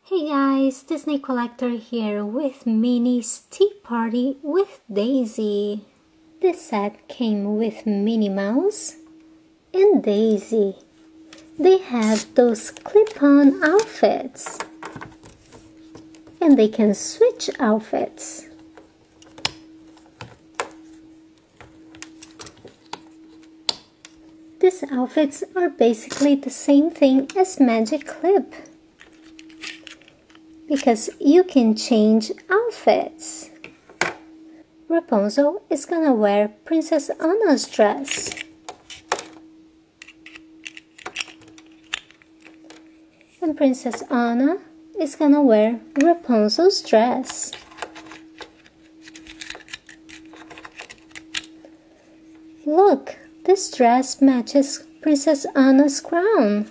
Hey guys, Disney Collector here with Minnie's Tea Party with Daisy. This set came with Minnie Mouse and Daisy. They have those clip-on outfits. And they can switch outfits. These outfits are basically the same thing as Magiclip, because you can change outfits. Rapunzel is gonna wear Princess Anna's dress. And Princess Anna is gonna wear Rapunzel's dress. Look, this dress matches Princess Anna's crown.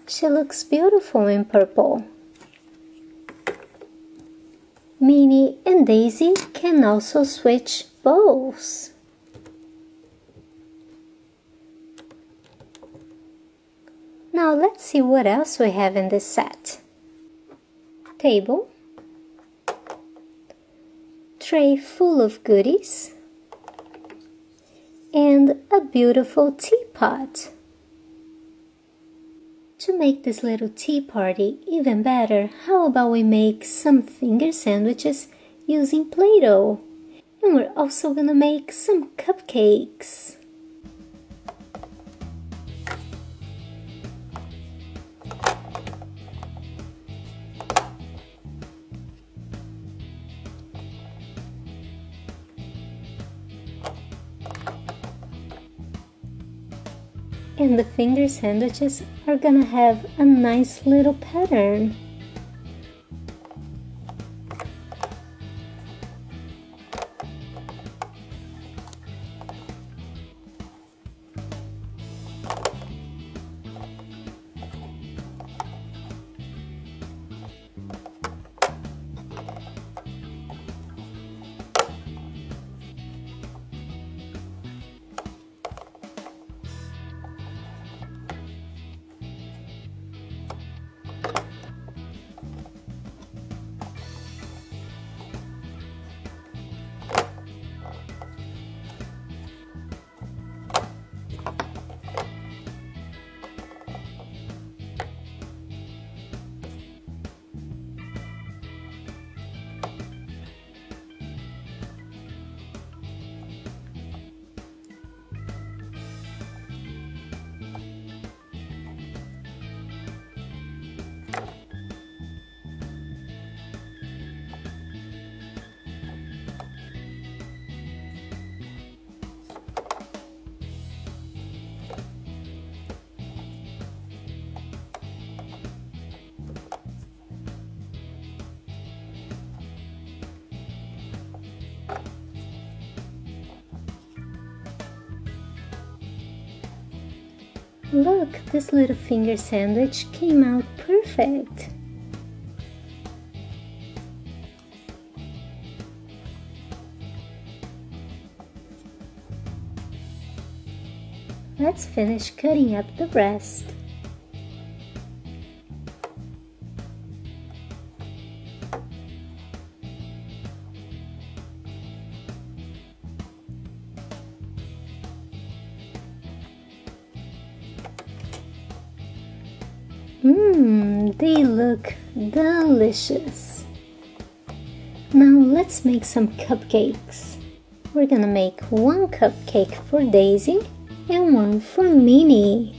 She looks beautiful in purple. Minnie and Daisy can also switch bows. Now let's see what else we have in this set. Table, tray full of goodies, and a beautiful teapot. To make this little tea party even better, how about we make some finger sandwiches using Play-Doh? And we're also gonna make some cupcakes. And the finger sandwiches are gonna have a nice little pattern. Look, this little finger sandwich came out perfect. Let's finish cutting up the rest. They look delicious. Now let's make some cupcakes. We're gonna make one cupcake for Daisy and one for Minnie.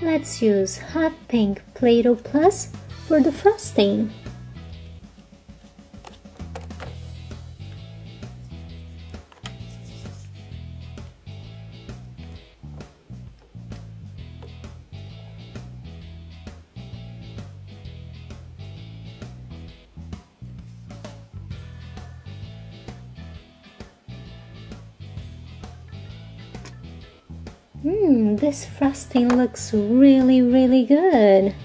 Let's use hot pink Play-Doh Plus for the frosting. This frosting looks really good.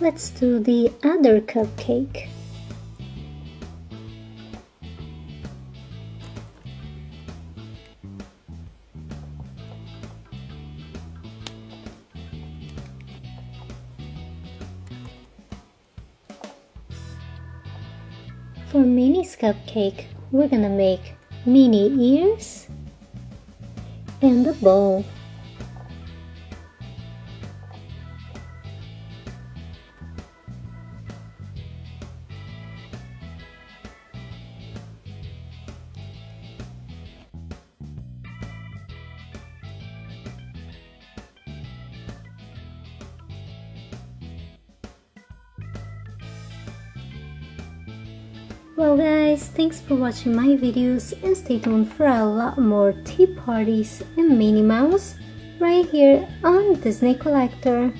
Let's do the other cupcake. For Minnie's cupcake, we're gonna make Minnie ears and a bow. Well guys, thanks for watching my videos and stay tuned for a lot more tea parties and Minnie Mouse right here on Disney Collector.